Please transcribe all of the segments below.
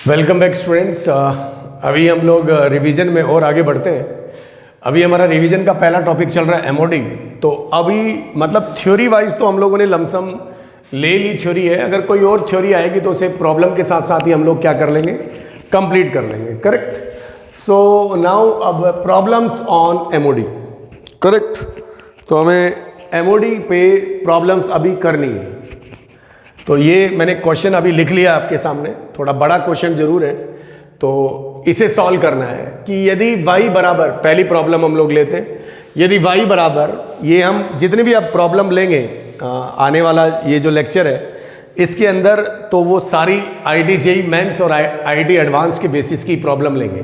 Welcome back students. अभी हम लोग रिवीजन में और आगे बढ़ते हैं। अभी हमारा रिवीजन का पहला टॉपिक चल रहा है एमओडी। तो अभी मतलब थ्योरी वाइज तो हम लोगों ने लमसम ले ली थ्योरी है। अगर कोई और थ्योरी आएगी तो उसे प्रॉब्लम के साथ साथ ही हम लोग क्या कर लेंगे, कंप्लीट कर लेंगे। करेक्ट। सो नाउ अब प्रॉब्लम्स ऑन एमओडी। करेक्ट। तो हमें एमओडी पे प्रॉब्लम्स अभी करनी है। तो ये मैंने क्वेश्चन अभी लिख लिया आपके सामने, थोड़ा बड़ा क्वेश्चन जरूर है। तो इसे सॉल्व करना है कि यदि y बराबर, पहली प्रॉब्लम हम लोग लेते हैं, यदि y बराबर, ये हम जितनी भी अब प्रॉब्लम लेंगे आने वाला ये जो लेक्चर है इसके अंदर, तो वो सारी आईडी जेई मेंस और आईडी एडवांस के बेसिस की प्रॉब्लम लेंगे।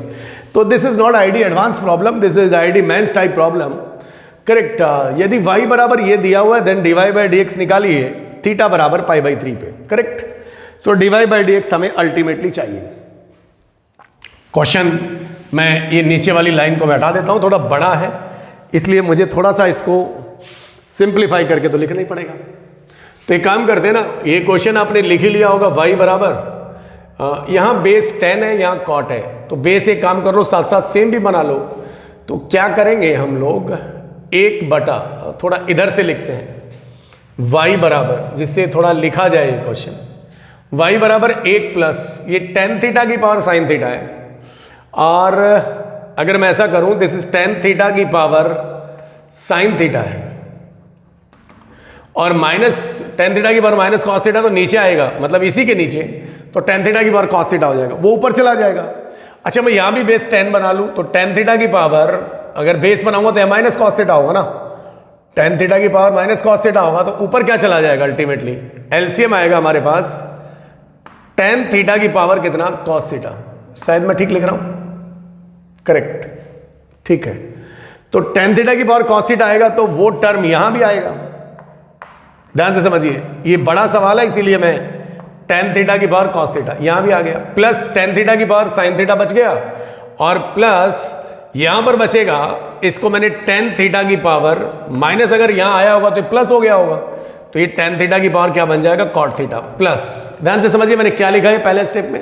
तो this is not IIT advance problem, this is IIT mains type problem. Correct. यदि y बराबर ये दिया हुआ है then dy by D X निकालिए थीटा बराबर पाई बाई 3 पे। Correct. So dy by D X हमें अल्टीमेटली चाहिए। क्वेश्चन मैं ये नीचे वाली लाइन को मैं हटा देता हूं, थोड़ा बड़ा है इसलिए मुझे थोड़ा सा इसको सिंप्लीफाई करके तो लिखना ही पड़ेगा। तो एक काम करते हैं ना, ये क्वेश्चन आपने लिख ही लिया होगा। y बराबर यहाँ बेस 10 है, यहाँ कॉट है, तो बेस एक काम कर लो, साथ साथ सेम भी बना लो। तो क्या करेंगे हम लोग, 1 बटा, थोड़ा इधर से लिखते हैं, y बराबर, जिससे थोड़ा लिखा जाए ये क्वेश्चन, y बराबर 1 प्लस ये टेन थीटा की पावर साइन थीटा है। और अगर मैं ऐसा करूं, दिस इज टेन थीटा की पावर साइन थीटा है, और माइनस टेन थीटा की पावर माइनस कॉस थीटा तो नीचे आएगा, मतलब इसी के नीचे, तो टेन थीटा की पावर कॉस थीटा हो जाएगा, वो ऊपर चला जाएगा। अच्छा मैं यहां भी बेस 10 बना लूं, तो टेन थीटा की पावर अगर बेस बनाऊंगा तो माइनस कॉस थीटा होगा ना, टेन थीटा की पावर माइनस कॉस थीटा होगा, तो ऊपर क्या चला जाएगा, अल्टीमेटली एलसीएम आएगा हमारे पास टेन थीटा की पावर कितना, कॉस थीटा। शायद मैं ठीक लिख रहा हूं, करेक्ट, ठीक है। तो टेन थीटा की पावर कॉस थीटा आएगा, तो वो टर्म यहां भी आएगा। ध्यान से समझिए, ये बड़ा सवाल है इसीलिए मैं टेन थीटा की पावर कॉस थीटा यहां भी आ गया, प्लस टेन थीटा की पावर साइन थीटा बच गया, और प्लस यहां पर बचेगा, इसको मैंने टेन थीटा की पावर माइनस, अगर यहां आया होगा तो प्लस हो गया होगा, तो ये टेन थीटा की पावर क्या बन जाएगा, कॉट थीटा प्लस। ध्यान से समझिए मैंने क्या लिखा है पहले स्टेप में।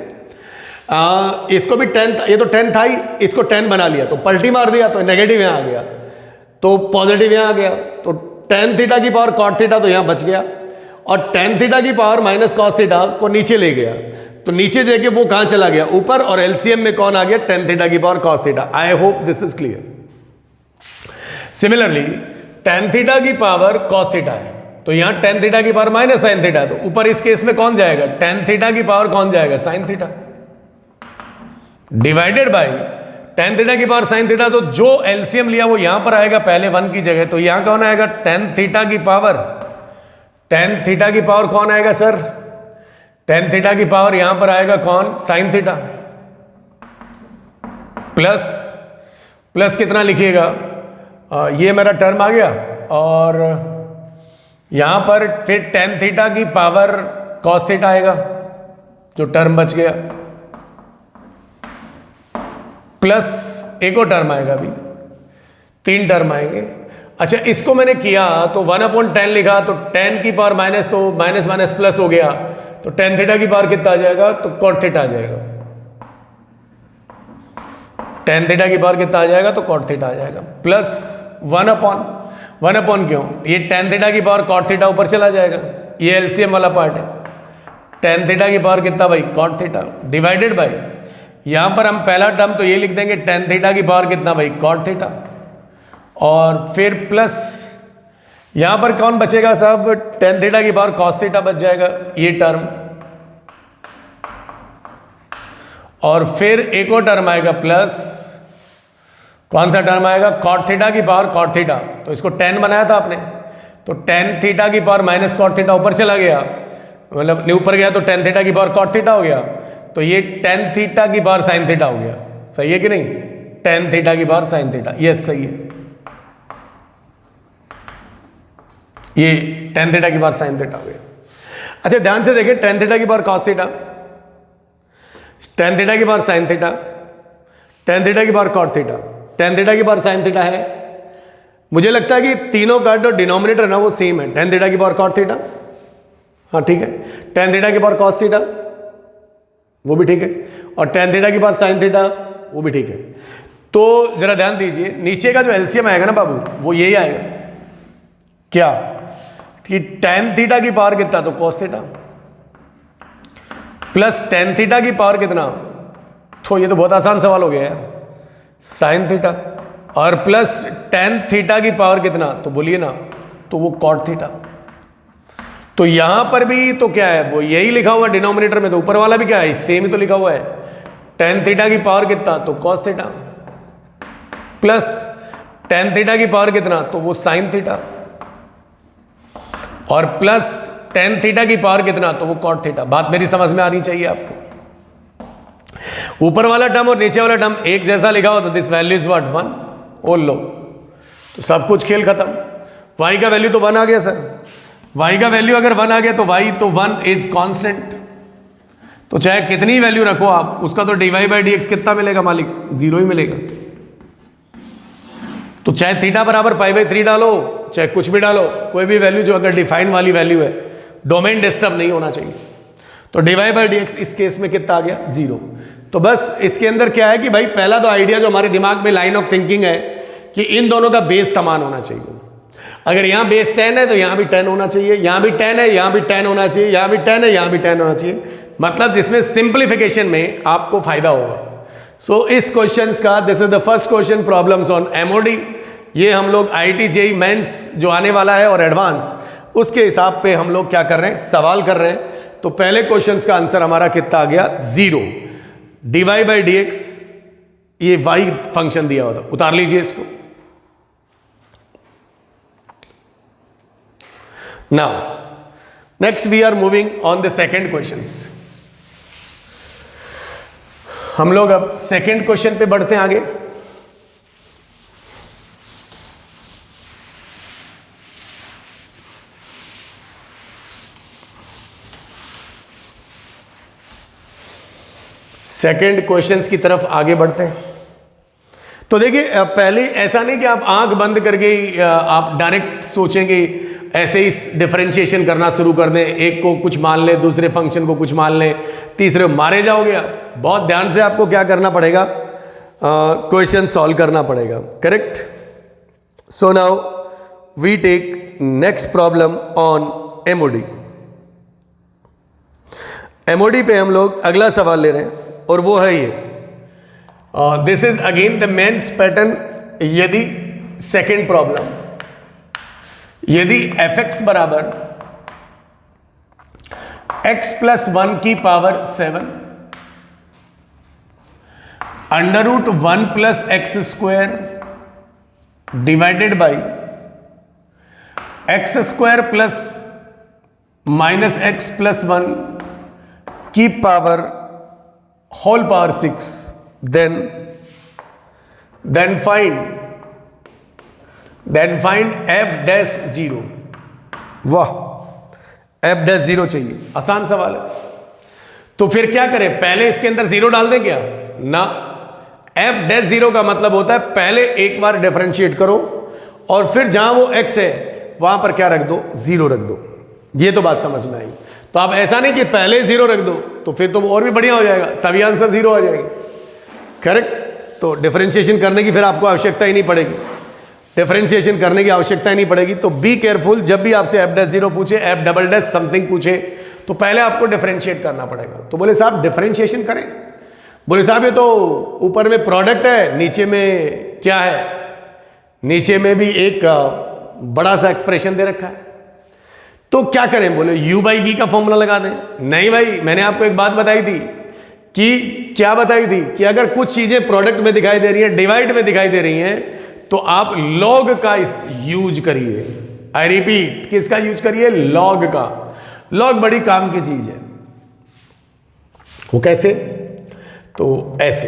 इसको भी 10, ये तो 10 था ही, इसको 10 बना लिया, तो पलटी मार दिया तो नेगेटिव यहां आ गया, तो पॉजिटिव यहां आ गया, तो टेन थीटा की पावर कॉट थीटा तो यहां बच गया, और टेन थीटा की पावर माइनस कॉस थीटा को नीचे ले गया, तो नीचे जाके वो कहां चला गया, ऊपर, और एलसीएम में कौन आ गया, टेन थीटा की power cos theta. I hope this is clear. Similarly ten theta की पावर कॉस थीटा है, तो यहां टेन थीटा की पावर माइनस साइन थीटा, तो ऊपर इस केस में कौन जाएगा, टेन थीटा की पावर कौन जाएगा, sine theta, divided by ten theta की पावर साइन थीटा। तो जो एलसीएम लिया वो यहां पर आएगा पहले 1 की जगह, तो यहां कौन आएगा, टेन थीटा की पावर, टेन थीटा की पावर कौन आएगा सर, टेन थीटा की पावर यहां पर आएगा कौन, साइन थीटा, प्लस प्लस कितना लिखिएगा, ये मेरा टर्म आ गया, और यहां पर फिर टेन थीटा की पावर कॉस थीटा आएगा, जो टर्म बच गया, प्लस एक और टर्म आएगा, अभी 3 टर्म आएंगे। अच्छा इसको मैंने किया तो 1/10 लिखा, तो 10 की पावर माइनस, तो माइनस माइनस प्लस हो गया, तो टेन थीटा की पावर कितना आ जाएगा, तो कॉट थीटा आ जाएगा, टेन थीटा की पावर कितना आ जाएगा, तो कॉट थीटा आ जाएगा, प्लस 1/1 क्यों, ये टेन थीटा की पावर कॉट थीटा ऊपर चला जाएगा, ये एलसीएम वाला पार्ट है, टेन थीटा की पावर कितना भाई, कॉट थीटा, डिवाइडेड बाई, यहां पर हम पहला टर्म तो ये लिख देंगे, टेन थीटा की पावर कितना भाई, कॉट थीटा, और फिर प्लस यहां पर कौन बचेगा साहब, टेन थीटा की पावर कॉस थीटा बच जाएगा, ये टर्म, और फिर एक और टर्म आएगा प्लस, कौन सा टर्म आएगा, कॉट थीटा की पावर कॉट थीटा, तो इसको 10 बनाया था आपने, तो टेन थीटा की पावर माइनस कॉट थीटा ऊपर चला गया, मतलब ऊपर गया तो टेन थीटा की पावर कॉट थीटा हो गया, तो ये टेन थीटा की पावर साइन थीटा हो गया। सही है कि नहीं, टेन थीटा की पावर साइन थीटा, यस सही है, ये टेन थीटा की पावर साइन थीटा हो गया। अच्छा ध्यान से देखिए, टेन थीटा की power cos theta, tan theta की power sine theta, tan theta की power cot theta, tan theta की पावर साइन थीटा है। मुझे लगता है कि तीनों का जो डिनोमिनेटर है ना वो सेम है, टेन थीटा की पावर कॉट थीटा, हाँ ठीक है, टेन थीटा की पावर कॉस थीटा, वो भी ठीक है, और टेन थीटा की पावर साइन थीटा, वो भी ठीक है। तो जरा ध्यान दीजिए, नीचे का जो एलसीएम आएगा ना बाबू, वो यही आएगा क्या कि टेन थीटा की पावर कितना, तो cos theta, plus ten theta की पावर कितना, तो ये तो बहुत आसान सवाल हो गया यार, साइन थीटा, और प्लस टेन थीटा की पावर कितना, तो बोलिए ना, तो वो कॉट थीटा। तो यहां पर भी तो क्या है, वो यही लिखा हुआ है डिनोमिनेटर में, तो ऊपर वाला भी क्या है, सेम ही तो लिखा हुआ है, टेन थीटा की पावर कितना, तो cos theta, plus ten theta की पावर कितना, तो वो साइन थीटा, और प्लस टेन थीटा की पावर कितना, तो वो कॉट थीटा। बात मेरी समझ में आनी चाहिए आपको। ऊपर वाला टर्म और नीचे वाला टर्म एक जैसा लिखा हो तो दिस वैल्यू इज व्हाट, 1, ओ लो, तो सब कुछ खेल खत्म। y का वैल्यू तो 1 आ गया सर, y का वैल्यू अगर 1 आ गया तो y तो 1 इज कांस्टेंट, तो चाहे कितनी वैल्यू रखो आप, उसका तो dy बाई डी एक्स कितना मिलेगा मालिक, 0 ही मिलेगा। तो चाहे थीटा बराबर पाई बाई 3 डालो, चाहे कुछ भी डालो, कोई भी वैल्यू जो अगर डिफाइन वाली वैल्यू है, डोमेन डिस्टर्ब नहीं होना चाहिए। तो dy बाई डी एक्स इस केस में कितना आ गया, 0। तो बस इसके अंदर क्या है कि भाई पहला तो आइडिया जो हमारे दिमाग में लाइन ऑफ थिंकिंग है कि इन दोनों का बेस समान होना चाहिए। अगर यहां बेस 10 है तो यहां भी 10 होना चाहिए, यहां भी 10 है, यहां भी 10 होना चाहिए, यहां भी 10 है, यहां भी 10 होना चाहिए, मतलब जिसमें सिंप्लीफिकेशन में आपको फायदा होगा। सो इस क्वेश्चन का, this is the first question problems on MoD. ये हम लोग IIT JEE मेंस जो आने वाला है और एडवांस, उसके हिसाब पे हम लोग क्या कर रहे हैं, सवाल कर रहे हैं। तो पहले क्वेश्चन का आंसर हमारा कितना आ गया, 0। dy बाई डी एक्स, ये y फंक्शन दिया होता, उतार लीजिए इसको। Now next we are moving on the second question. हम लोग अब सेकेंड क्वेश्चन पे बढ़ते हैं आगे। सेकेंड क्वेश्चंस की तरफ आगे बढ़ते हैं। तो देखिए, पहले ऐसा नहीं कि आप आंख बंद करके आप डायरेक्ट सोचेंगे, ऐसे ही डिफरेंशिएशन करना शुरू कर दें, एक को कुछ मान लें, दूसरे फंक्शन को कुछ मान लें, तीसरे मारे जाओगे आप। बहुत ध्यान से आपको क्या करना पड़ेगा, क्वेश्चन सॉल्व करना पड़ेगा, correct. So now we take next problem on MOD. MOD पे हम लोग अगला सवाल ले रहे हैं और वो है ये, this is again the mains pattern. यदि सेकेंड प्रॉब्लम, यदि fx बराबर x प्लस 1 की power 7 under root 1 plus X square divided by X square plus minus X plus 1 की power whole power 6, then find f dash 0। वाह, f dash 0 चाहिए, आसान सवाल है। तो फिर क्या करें, पहले इसके अंदर 0 डाल दें क्या, ना। f डैश 0 का मतलब होता है पहले एक बार डिफरेंशिएट करो और फिर जहां वो x है वहां पर क्या रख दो, 0 रख दो। ये तो बात समझ में आई। तो आप ऐसा नहीं कि पहले 0 रख दो, तो फिर तो और भी बढ़िया हो जाएगा, सभी आंसर 0 आ जाएंगे, करेक्ट। तो डिफरेंशिएशन करने की फिर आपको आवश्यकता ही नहीं पड़ेगी, डिफरेंशिएशन करने की आवश्यकता ही नहीं पड़ेगी। तो बी केयरफुल, जब भी आपसे f डैश 0 पूछे, f डबल डैश समथिंग पूछे, तो पहले आपको डिफरेंशिएट करना पड़ेगा। तो बोले साहब डिफरेंशिएशन करें, बोले साहब ये तो ऊपर में प्रोडक्ट है, नीचे में क्या है, नीचे में भी एक बड़ा सा एक्सप्रेशन दे रखा है, तो क्या करें, बोले u बाई बी का फॉर्मूला लगा दें। नहीं भाई, मैंने आपको एक बात बताई थी कि क्या बताई थी कि अगर कुछ चीजें प्रोडक्ट में दिखाई दे रही हैं, डिवाइड में दिखाई दे रही हैं, तो आप लॉग का यूज करिए। आई रिपीट, किसका यूज करिए, लॉग का। लॉग बड़ी काम की चीज है। वो कैसे, तो ऐसे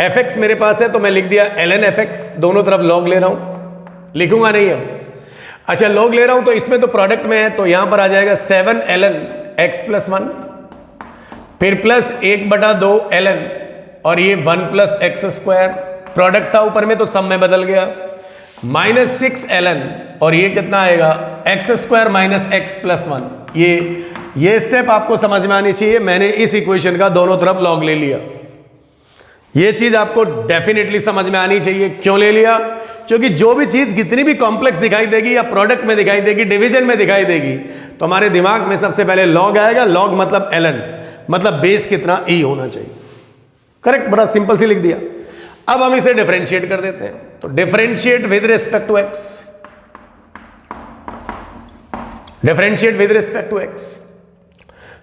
fx मेरे पास है तो मैं लिख दिया ln fx, दोनों तरफ लॉग ले रहा हूं, लिखूंगा नहीं अब। अच्छा, लॉग ले रहा हूं तो इसमें तो प्रोडक्ट में है, तो यहां पर आ जाएगा 7 ln x प्लस 1, फिर प्लस 1/2 ln, और ये 1 प्लस एक्स स्क्वायर, प्रोडक्ट था ऊपर में तो सब में बदल गया, माइनस 6 ln, और ये कितना आएगा, x square minus X plus 1। ये स्टेप आपको समझ में आनी चाहिए। मैंने इस इक्वेशन का दोनों तरफ लॉग ले लिया। ये चीज आपको डेफिनेटली समझ में आनी चाहिए। क्यों ले लिया? क्योंकि जो भी चीज कितनी भी कॉम्प्लेक्स दिखाई देगी या प्रोडक्ट में दिखाई देगी, डिवीजन में दिखाई देगी, तो हमारे दिमाग में सबसे पहले लॉग आएगा। लॉग मतलब ln, मतलब बेस कितना e होना चाहिए। करेक्ट, बड़ा सिंपल सी लिख दिया। अब हम इसे डिफरेंशिएट कर देते हैं। तो differentiate with respect to x, differentiate with respect to x।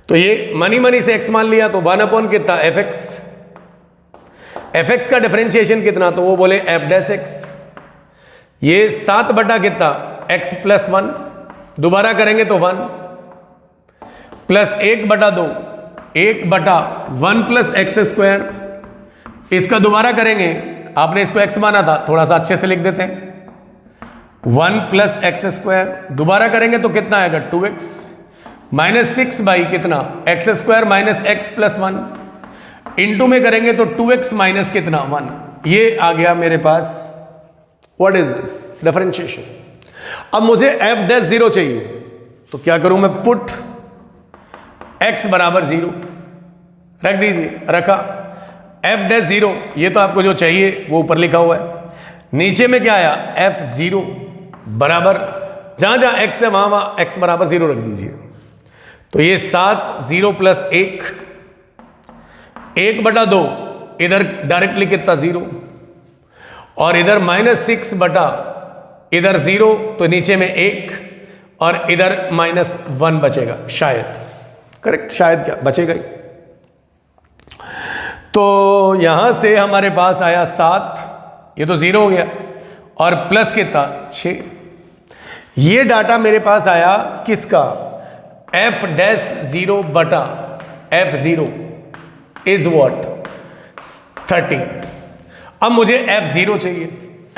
तो ये मनी से x मान लिया, तो 1 कितना fx, fx का डिफरेंशिएशन कितना, तो वो बोले f डैश x। ये 7 बटा कितना x प्लस 1, दोबारा करेंगे तो 1 प्लस 1/2, 1/1 प्लस एक्स स्क्वायर। इसका दोबारा करेंगे, आपने इसको x माना था, थोड़ा सा अच्छे से लिख देते हैं, 1 प्लस एक्स स्क्वायर। दोबारा करेंगे तो कितना आएगा 2x माइनस 6 बाई कितना x square minus X plus 1। Into में करेंगे तो 2x माइनस कितना 1। ये आ गया मेरे पास, व्हाट इज दिस, डिफरेंशिएशन। अब मुझे f डैश 0 चाहिए, तो क्या करूं मैं, पुट x बराबर 0 रख दीजिए, रखा। f डैश 0, ये तो आपको जो चाहिए वो ऊपर लिखा हुआ है। नीचे में क्या आया, f0 बराबर, जहां जहां x है वहां वहां x बराबर 0 रख दीजिए। तो ये 7, 0 प्लस 1, 1/2, इधर डायरेक्टली कितना 0, और इधर -6 बटा इधर 0, तो नीचे में 1 और इधर -1 बचेगा शायद। करेक्ट, शायद क्या बचेगा ही। तो यहां से हमारे पास आया 7, ये तो 0 हो गया, और प्लस कितना 6। ये डाटा मेरे पास आया किसका, f डैश 0 बटा f0 इज व्हाट 30। अब मुझे f0 चाहिए।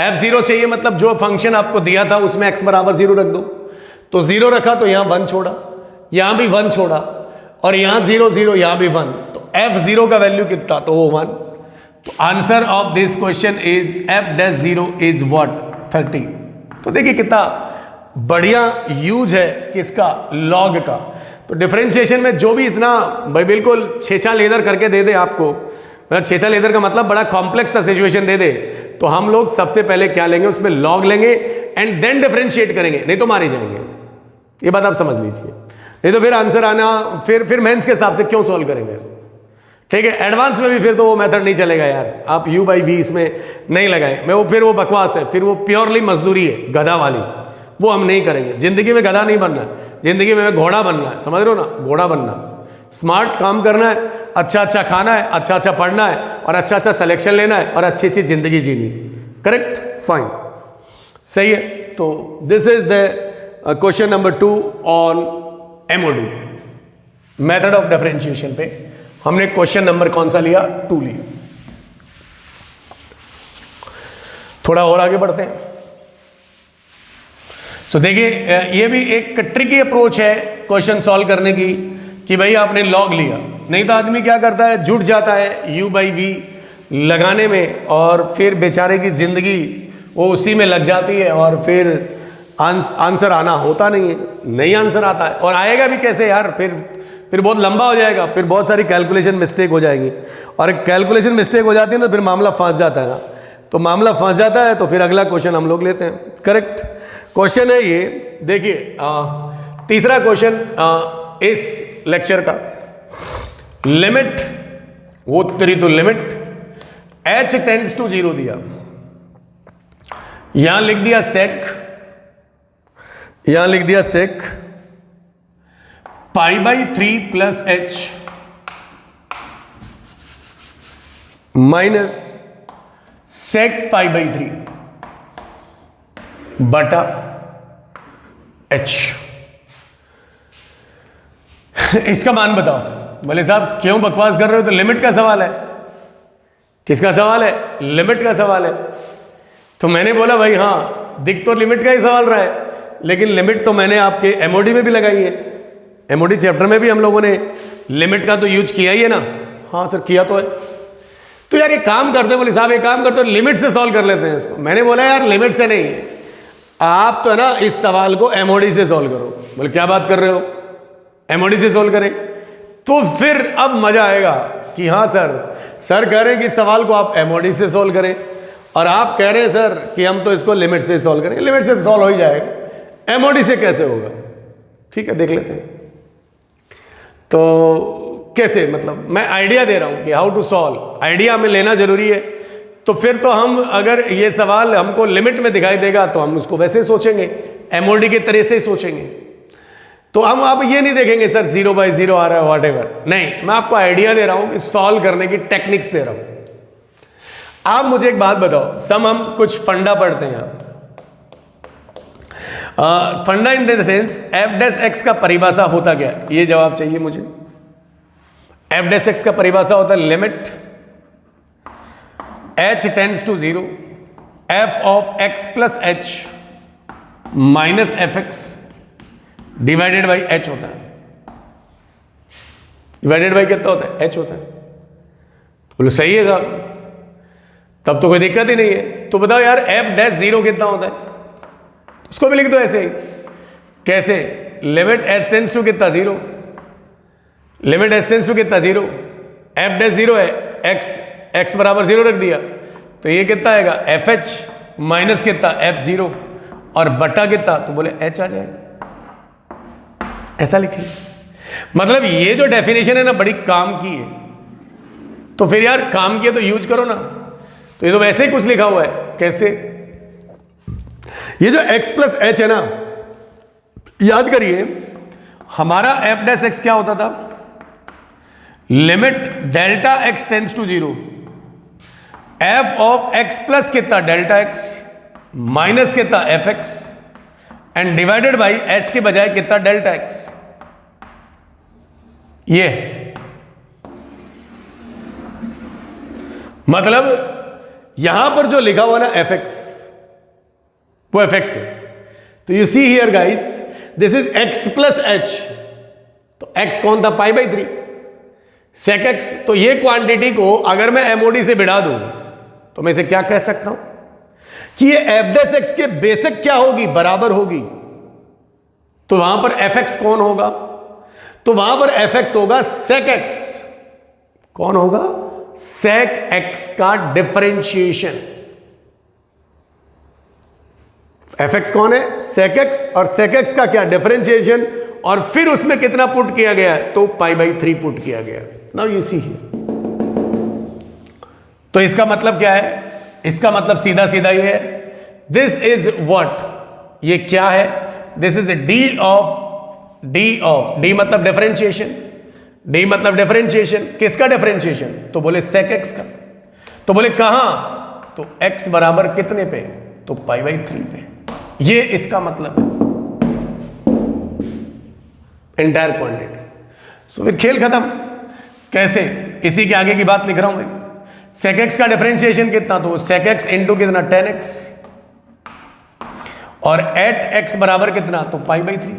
f0 चाहिए मतलब जो फंक्शन आपको दिया था उसमें x बराबर 0 रख दो। तो 0 रखा तो यहां 1 छोड़ा, यहां भी 1 छोड़ा, और यहां 0 0, यहां भी 1, तो f0 का वैल्यू कितना, तो वो 1। तो answer of this question is f dash 0 is what 30। तो देखिए कितना बढ़िया यूज है किसका, लॉग का। तो डिफरेंशिएशन में जो भी इतना भाई बिल्कुल छेछा लेदर करके दे दे आपको, मतलब छेछा लेदर का मतलब बड़ा कॉम्प्लेक्स सा सिचुएशन दे दे, तो हम लोग सबसे पहले क्या लेंगे, उसमें लॉग लेंगे एंड देन डिफरेंशिएट करेंगे, नहीं तो मारे जाएंगे। ये बात आप समझ लीजिए, नहीं तो फिर आंसर आना, फिर मेंस के हिसाब से क्यों सॉल्व करेंगे। ठीक है, एडवांस में भी फिर तो वो मेथड नहीं चलेगा यार, आप u/v इसमें नहीं लगाए, मैं वो फिर वो बकवास है, फिर वो प्योरली मजदूरी है गधा वाली, वो हम नहीं करेंगे। जिंदगी में गधा नहीं बनना है, जिंदगी में घोड़ा बनना है, समझ रहे हो ना, घोड़ा बनना, स्मार्ट काम करना है, अच्छा अच्छा खाना है, अच्छा अच्छा पढ़ना है, और अच्छा अच्छा सिलेक्शन लेना है, और अच्छी अच्छी जिंदगी जीनी। करेक्ट, फाइन, सही है। तो this is the question number 2 on MOD, method of differentiation पे हमने क्वेश्चन नंबर कौन सा लिया, 2 लिया। थोड़ा और आगे बढ़ते हैं। तो देखिए ये भी एक ट्रिकी अप्रोच है क्वेश्चन सॉल्व करने की, कि भाई आपने लॉग लिया, नहीं तो आदमी क्या करता है, जुट जाता है u/v लगाने में, और फिर बेचारे की जिंदगी वो उसी में लग जाती है, और फिर आंसर आना होता नहीं है, नहीं आंसर आता है, और आएगा भी कैसे यार, फिर बहुत लंबा हो जाएगा, फिर बहुत सारी कैलकुलेशन मिस्टेक हो जाएंगी, और कैलकुलेशन मिस्टेक हो जाती है तो फिर मामला फंस जाता है ना। तो मामला फंस जाता है तो फिर अगला क्वेश्चन हम लोग लेते हैं। करेक्ट क्वेश्चन है ये, देखिए तीसरा क्वेश्चन इस लेक्चर का, लिमिट, वो तेरी तो लिमिट h टेंड्स टू 0 दिया, यहां लिख दिया सेक, यहां लिख दिया सेक π/3 प्लस h माइनस सेक π/3 बटा h। इसका मान बताओ। बोले साहब क्यों बकवास कर रहे हो, तो लिमिट का सवाल है। किसका सवाल है, लिमिट का सवाल है। तो मैंने बोला भाई हाँ, दिख तो लिमिट का ही सवाल रहा है, लेकिन लिमिट तो मैंने आपके MOD में भी लगाई है, MOD चैप्टर में भी हम लोगों ने लिमिट का तो यूज किया ही है ना। हाँ सर किया तो है। तो यार ये काम करते, बोले साहब एक काम करते, लिमिट से सॉल्व कर लेते हैं इसको। मैंने बोला यार लिमिट से नहीं, आप तो ना इस सवाल को MOD से सॉल्व करो। बोले क्या बात कर रहे हो, MOD से सॉल्व करें? तो फिर अब मजा आएगा कि हाँ सर सर कह रहे हैं कि सवाल को आप एमओडी से सॉल्व करें, और आप कह रहे हैं सर कि हम तो इसको लिमिट से सॉल्व करें। लिमिट से सॉल्व हो ही जाएगा, एमओडी से कैसे होगा? ठीक है, देख लेते हैं। तो कैसे, मतलब मैं आइडिया दे रहा हूं कि हाउ टू सॉल्व, आइडिया हमें लेना जरूरी है। तो फिर तो हम, अगर ये सवाल हमको लिमिट में दिखाई देगा तो हम उसको वैसे सोचेंगे, एमओडी के तरह से ही सोचेंगे। तो हम आप ये नहीं देखेंगे सर 0/0 आ रहा है वॉट एवर, नहीं, मैं आपको आइडिया दे रहा हूं कि सॉल्व करने की टेक्निक्स दे रहा हूं। आप मुझे एक बात बताओ, सम हम कुछ फंडा पढ़ते हैं, फंडा in the sense F dash x का परिभाषा होता क्या, ये जवाब चाहिए मुझे। एफ डैश एक्स का परिभाषा होता है limit h tends to 0 f of x plus H minus F X divided by h होता है। डिवाइडेड बाई कितना होता है? h होता है। तो बोलो सही है साहब, तब तो कोई दिक्कत ही नहीं है। तो बताओ यार f डैश 0 कितना होता है? उसको भी लिख दो ऐसे ही। कैसे? लिमिट h टेंड्स टू कितना 0, लिमिट h टेंड्स टू कितना 0, f डैश 0 है, x बराबर 0 रख दिया, तो ये कितना आएगा एफ एच माइनस कितना f0 और बटा कितना, तो बोले h आ जाएगा। ऐसा लिखें, मतलब ये जो डेफिनेशन है ना बड़ी काम की है। तो फिर यार काम किया तो यूज करो ना। तो ये तो वैसे ही कुछ लिखा हुआ है। कैसे? ये जो x प्लस एच है ना, याद करिए हमारा f डैश x क्या होता था? Limit delta x tends to 0 f of x plus कितना डेल्टा x माइनस कितना F X and divided by h के बजाय कितना डेल्टा x। ये मतलब यहां पर जो लिखा हुआ ना एफ एक्स, वो एफ एक्स है। तो you see here guys, this is x plus H. तो x कौन था? π/3 sec x। तो ये क्वांटिटी को अगर मैं एमओडी से बिड़ा दूं तो मैं इसे क्या कह सकता हूं कि ये एफ डैश एक्स के बेसिक क्या होगी? बराबर होगी। तो वहां पर एफ एक्स कौन होगा? तो वहां पर एफ एक्स होगा sec x। कौन होगा? sec x का डिफरेंशिएशन। एफ एक्स कौन है? sec x, और sec x का क्या? डिफरेंशिएशन। और फिर उसमें कितना पुट किया गया है? तो π/3 पुट किया गया। Now you see here. तो इसका मतलब क्या है? इसका मतलब सीधा सीधा ये है, दिस इज व्हाट, ये क्या है? This is D of D मतलब डिफरेंशिएशन। डी मतलब डिफरेंशिएशन। किसका डिफरेंशिएशन? तो बोले sec x का। तो बोले कहां? तो x बराबर कितने पे? तो π/3 पे। ये इसका मतलब है एंटायर क्वांटिटी। सो फिर खेल खत्म। कैसे? इसी के आगे की बात लिख रहा हूं मैं। sec x का डिफरेंशिएशन कितना? तो sec x इंटू कितना? 10x। और एट x बराबर कितना? तो π/3।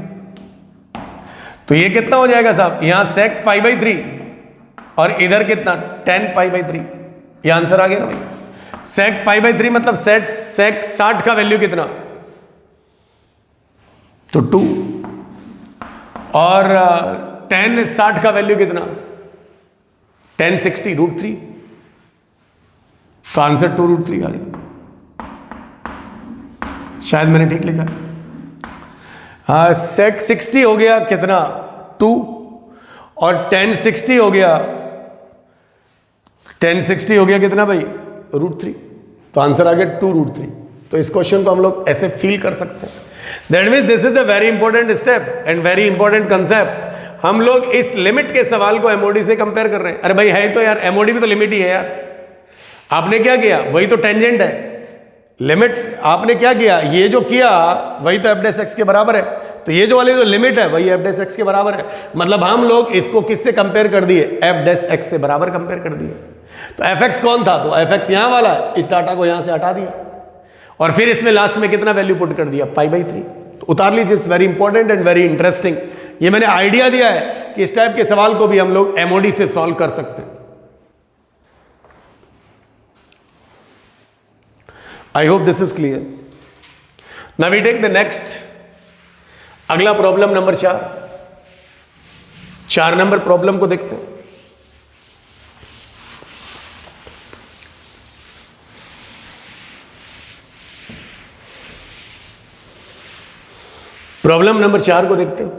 तो ये कितना हो जाएगा साहब? यहां sec π/3 और इधर कितना? 10 π/3। ये आंसर आ गया ना भाई। sec π/3 मतलब sec 60 का वैल्यू कितना? तो 2। और 10 60 का वैल्यू कितना? 10 60 √3। तो आंसर 2√3 आ गया। शायद मैंने ठीक लिखा। हाँ, sec 60 हो गया कितना? 2। और 10 60 हो गया, 10 60 हो गया कितना भाई? √3। तो आंसर आ गया 2√3। तो इस क्वेश्चन को हम लोग ऐसे फील कर सकते हैं। That means this is a very important step and very important concept. हम लोग इस लिमिट के सवाल को एमओडी से कंपेयर कर रहे हैं। अरे भाई है तो यार, एमओडी भी तो लिमिट ही है यार। आपने क्या किया? वही तो टेंजेंट है। लिमिट आपने क्या किया? ये जो किया वही तो एफ डैश एक्स के बराबर है। तो ये जो वाली जो लिमिट है वही एफ डैश एक्स के बराबर है। मतलब हम लोग इसको किससे कंपेयर कर दिए? एफ डैश एक्स से बराबर कंपेयर कर दिए। तो एफ एक्स कौन था? तो एफ एक्स यहां वाला है। इस डाटा को यहां से हटा दिया और फिर इसमें लास्ट में कितना वैल्यू पुट कर दिया? π/3। तो उतार लीजिए। It's very important and very interesting. ये मैंने आइडिया दिया है कि इस टाइप के सवाल को भी हम लोग एमओडी से सॉल्व कर सकते हैं। I hope this is clear. Now we take the next. अगला प्रॉब्लम नंबर 4 नंबर प्रॉब्लम को देखते हैं। प्रॉब्लम नंबर 4 को देखते हो।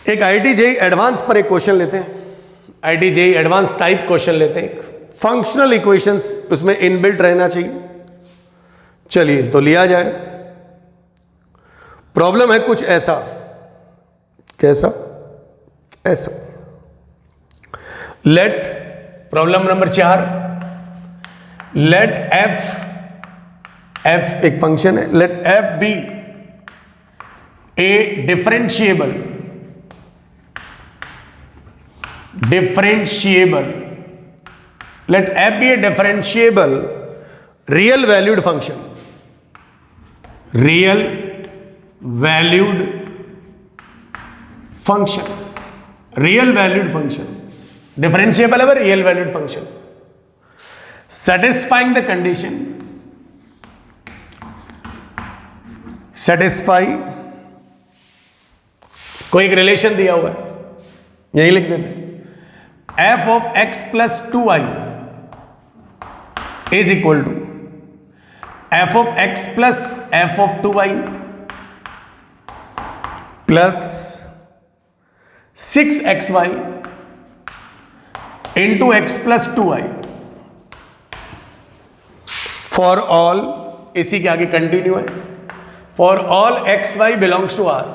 एक IIT JEE एडवांस पर एक क्वेश्चन लेते हैं, IIT JEE advance type question लेते हैं। फंक्शनल इक्वेशंस उसमें इनबिल्ट रहना चाहिए। चलिए तो लिया जाए। प्रॉब्लम है कुछ ऐसा, कैसा, ऐसा। Let, problem number 4, let f एक फंक्शन है, let f be a differentiable let f be a differentiable real valued function, real valued function, real valued function, differentiable है real valued function, satisfying the condition, satisfy, कोई एक relation दिया हुआ है, यही लिख देते हैं, f of x plus 2i is equal to f of x plus f of 2i plus 6xy into x plus 2i for all, इसी के आगे कंटिन्यू है, for all xy belongs to R,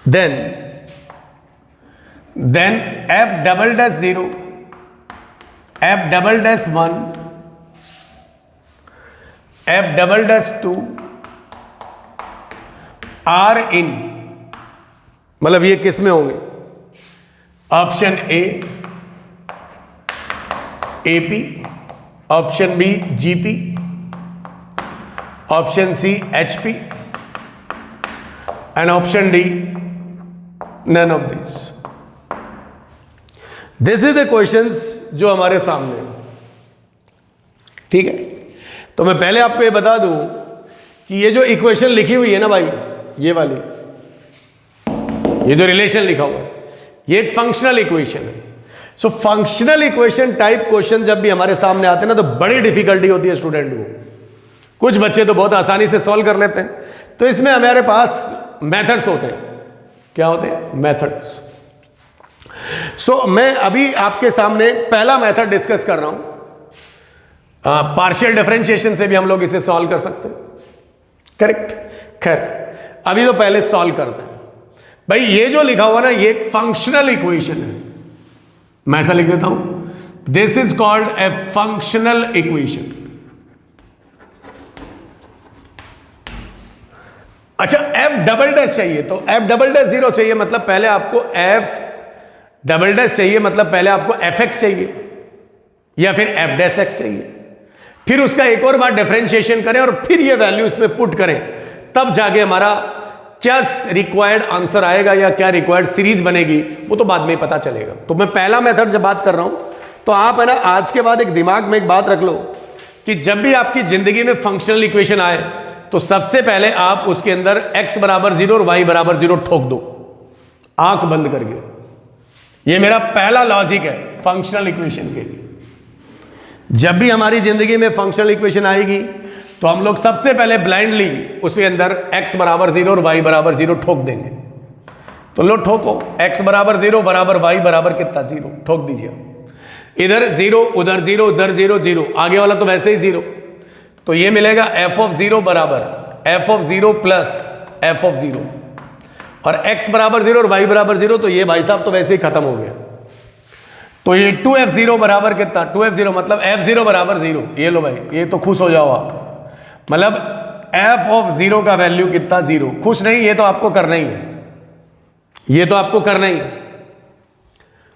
then f double dash 0, f double dash 1, f double dash 2 are in, मतलब ये किस में होंगे? Option A AP, option B GP, option C HP and option D none of this. This is the questions जो हमारे सामने है, ठीक है। तो मैं पहले आपको ये बता दूं कि ये जो इक्वेशन लिखी हुई है ना भाई, ये वाली, ये जो रिलेशन लिखा हुआ है, ये एक फंक्शनल इक्वेशन है। So functional equation type question जब भी हमारे सामने आते हैं ना, तो बड़ी डिफिकल्टी होती है स्टूडेंट को। कुछ बच्चे तो बहुत आसानी से सॉल्व कर लेते हैं। तो इसमें हमारे पास मेथड्स होते हैं। क्या होते हैं? मेथड्स। सो मैं अभी आपके सामने पहला मेथड डिस्कस कर रहा हूं। पार्शियल डिफरेंशिएशन से भी हम लोग इसे सॉल्व कर सकते हैं, करेक्ट। खैर अभी तो पहले सॉल्व करते हैं। भाई ये जो लिखा हुआ ना, ये एक फंक्शनल इक्वेशन है। मैं ऐसा लिख देता हूं, this is called a functional equation. अच्छा, एफ डबल डैश चाहिए तो एफ डबल डैश 0 चाहिए, मतलब पहले आपको एफ डबल डैश चाहिए, मतलब पहले आपको एफ एक्स चाहिए या फिर एफ डैश एक्स चाहिए। फिर उसका एक और बार डिफरेंशिएशन करें और फिर ये वैल्यू इसमें पुट करें, तब जाके हमारा क्या रिक्वायर्ड आंसर आएगा या क्या रिक्वायर्ड सीरीज बनेगी, वो तो बाद में ही पता चलेगा। तो मैं पहला मेथड जब बात कर रहा हूं, तो आप है ना आज के बाद एक दिमाग में एक बात रख लो कि जब भी आपकी जिंदगी में फंक्शनल इक्वेशन आए, तो सबसे पहले आप उसके अंदर x बराबर 0 और y बराबर 0 ठोक दो, आंख बंद करके। ये मेरा पहला लॉजिक है फंक्शनल इक्वेशन के लिए। जब भी हमारी जिंदगी में फंक्शनल इक्वेशन आएगी, तो हम लोग सबसे पहले ब्लाइंडली उसके अंदर x बराबर 0 और y बराबर 0 ठोक देंगे। तो लो ठोको, x बराबर 0 बराबर y बराबर कितना 0 ठोक दीजिए। इधर 0 उधर 0 उधर 0 0, आगे वाला तो वैसे ही 0। तो ये मिलेगा f ऑफ 0 बराबर f of 0 plus f of 0, और x बराबर 0 और y बराबर 0, तो ये भाई साहब तो वैसे ही खत्म हो गया। तो ये 2f0 बराबर कितना, 2f0 मतलब f0 बराबर 0। ये लो भाई, ये तो खुश हो जाओ आप, मतलब f ऑफ 0 का वैल्यू कितना 0। खुश नहीं, ये तो आपको करना ही है, ये तो आपको करना ही है।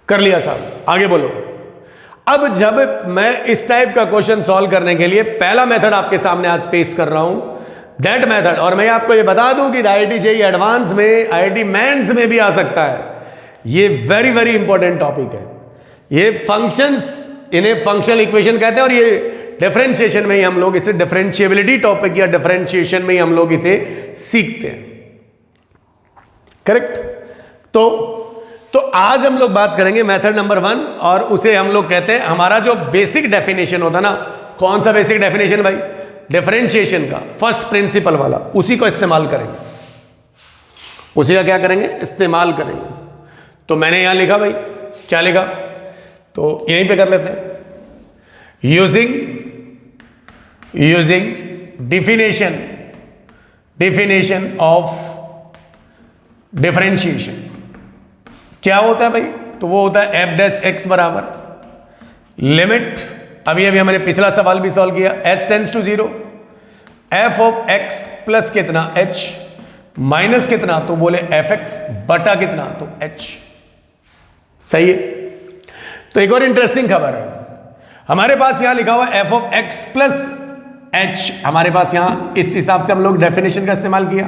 कर लिया साहब, आगे बोलो। अब जब मैं इस टाइप का क्वेश्चन सॉल्व करने के लिए पहला मेथड आपके सामने आज पेश कर रहा हूं, दैट मेथड, और मैं आपको ये बता दूं कि IIT JEE एडवांस में, IIT मेंस में भी आ सकता है। ये वेरी वेरी इंपॉर्टेंट टॉपिक है। ये फंक्शंस, इन्हें फंक्शनल इक्वेशन कहते हैं, और ये डिफरेंशिएशन में ही हम लोग इसे, डिफरेंशिएबिलिटी टॉपिक या डिफरेंशिएशन में ही हम लोग इसे सीखते हैं, करेक्ट। तो आज हम लोग बात करेंगे मेथड नंबर 1, और उसे हम लोग कहते हैं, हमारा जो बेसिक डेफिनेशन होता ना, कौन सा बेसिक डेफिनेशन भाई? डिफरेंशिएशन का फर्स्ट प्रिंसिपल वाला, उसी को इस्तेमाल करेंगे, उसी का क्या करेंगे, इस्तेमाल करेंगे। तो मैंने यहां लिखा भाई, क्या लिखा, तो यहीं पे कर लेते हैं, यूजिंग डिफिनेशन ऑफ डिफरेंशिएशन। क्या होता है भाई, तो वो होता है एफ डैश एक्स बराबर लिमिट, अभी हमने पिछला सवाल भी सॉल्व किया, h tends to 0, f of x plus कितना h माइनस कितना, तो बोले एफ एक्स बटा कितना, तो h। सही है। तो एक और इंटरेस्टिंग खबर है, हमारे पास यहां लिखा हुआ F of x plus h, हमारे पास यहां इस हिसाब से हम लोग डेफिनेशन का इस्तेमाल किया।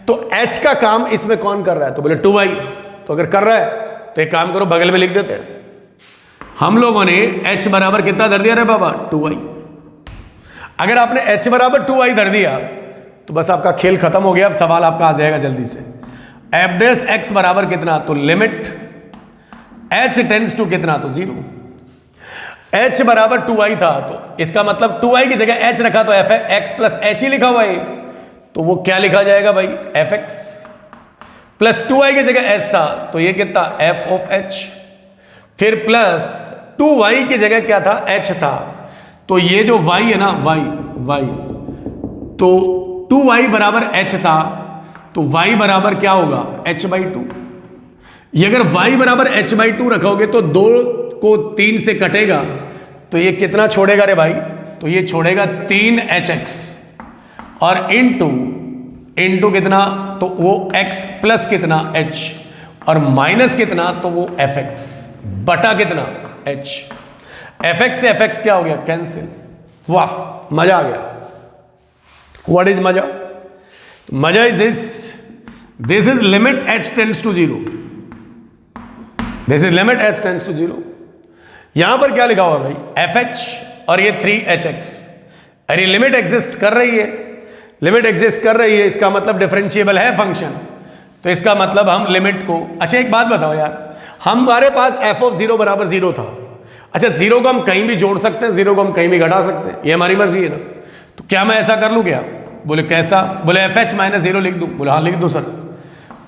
तो h का काम इसमें कौन कर रहा है, तो बोले 2y। तो अगर कर रहा है तो एक काम करो, बगल में लिख देते हैं, हम लोगों ने h बराबर कितना धर दिया रे बाबा, 2y। अगर आपने h बराबर 2y धर दिया तो बस आपका खेल खत्म हो गया, अब सवाल आपका आ जाएगा जल्दी से, एफ डैश एक्स बराबर कितना, तो लिमिट h टेंड्स टू कितना, तो 0। h बराबर 2y था, तो इसका मतलब 2y की जगह h रखा तो एफ एक्स प्लस h ही लिखा हुआ है, तो वो क्या लिखा जाएगा भाई, एफ एक्स प्लस 2y की जगह h था, तो ये कितना, एफ ऑफ h, फिर प्लस 2y की जगह क्या था, h था, तो ये जो y है ना, y तो 2y बराबर h था, तो y बराबर क्या होगा, h/2। ये अगर y बराबर h/2 रखोगे तो 2 को 3 से कटेगा, तो ये कितना छोड़ेगा रे भाई, तो ये छोड़ेगा 3hx, और इनटू कितना, तो वो x प्लस कितना h, और माइनस कितना, तो वो fx बटा कितना, h। fx से fx क्या हो गया, कैंसिल। वाह, मजा आ गया। व्हाट इज मजा, मजा is this is limit h tends to 0, this is limit h tends to 0। यहां पर क्या लिखा हुआ भाई, fh और ये 3hx, अरे लिमिट एग्जिस्ट कर रही है, लिमिट एग्जिस्ट कर रही है, इसका मतलब डिफरेंशिएबल है फंक्शन, तो इसका मतलब हम लिमिट को, अच्छा एक बात बताओ यार, हमारे पास f ऑफ 0 बराबर 0 था, अच्छा 0 को हम कहीं भी जोड़ सकते हैं, 0 को हम कहीं भी घटा सकते हैं, ये हमारी मर्जी है ना। तो क्या मैं ऐसा कर लूं क्या, बोले कैसा, बोले एफ एच माइनस 0 लिख दूं, बोले हाँ लिख दो सर,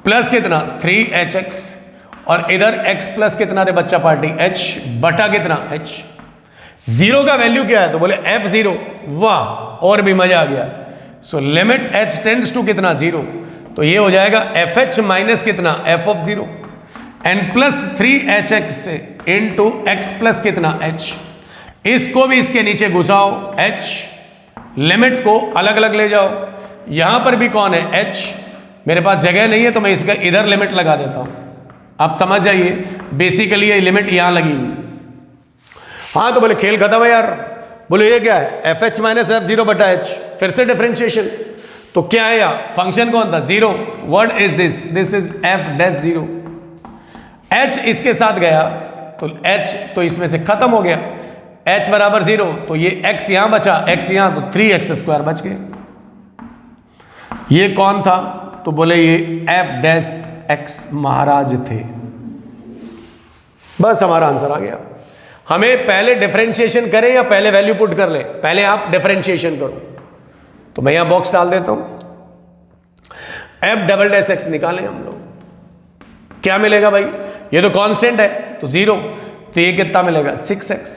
प्लस कितना 3hx, और इधर x प्लस कितना रे बच्चा पार्टी, h बटा कितना h। 0 का वैल्यू क्या है, तो बोले f0, वाह और भी मजा आ गया। So limit h tends to कितना 0, तो ये हो जाएगा fh माइनस कितना f of 0 and plus 3hx से इंटू एक्स प्लस कितना h। इसको भी इसके नीचे घुसाओ h, लिमिट को अलग अलग ले जाओ, यहां पर भी कौन है h, मेरे पास जगह नहीं है तो मैं इसका इधर लिमिट लगा देता हूं, आप समझ जाइए, बेसिकली ये लिमिट यहां लगी हुई। हाँ तो बोले खेल खत्म है यार, बोले ये क्या है, एफ एच माइनस एफ 0 बटा h, फिर से डिफरेंशिएशन, तो क्या है यार, फंक्शन कौन था 0, what is this is F dash 0, h इसके साथ गया तो h तो इसमें से खत्म हो गया, h बराबर 0, तो ये x यहां बचा, x यहां, तो 3x² बच गए। ये कौन था, तो बोले ये f डैश x महाराज थे। बस हमारा आंसर आ गया। हमें पहले डिफरेंशिएशन करें या पहले वैल्यू पुट कर ले, पहले आप डिफरेंशिएशन करो, तो मैं यहां बॉक्स डाल देता हूं, f डबल डैश x निकालें हम लोग, क्या मिलेगा भाई, ये तो कांस्टेंट है तो 0, तो ये कितना मिलेगा 6x।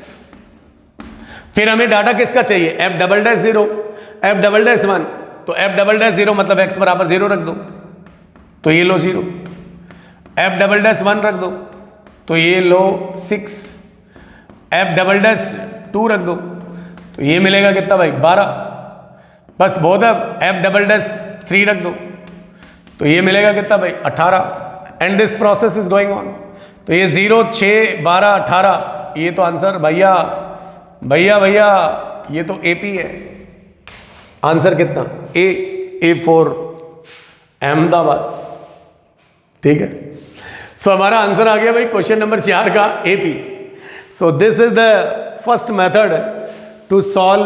फिर हमें डाटा किसका चाहिए, f double dash 0, f double dash 1, तो f डबल डैश 0 मतलब x बराबर 0 रख दो, तो ये लो 0, f डबल डैश 1 रख दो, तो ये लो 6, f डबल डैश 2 रख दो, तो ये मिलेगा कितना भाई 12, बस बहुत है, f डबल डैश 3 रख दो, तो ये मिलेगा कितना भाई 18, and this process is going on. तो ये 0, 6, 12, 18, ये तो आंसर भैया भैया भैया ये तो AP है, आंसर कितना A4 अहमदाबाद, ठीक है। सो हमारा आंसर आ गया भाई क्वेश्चन नंबर 4 का AP। So this is the first method to solve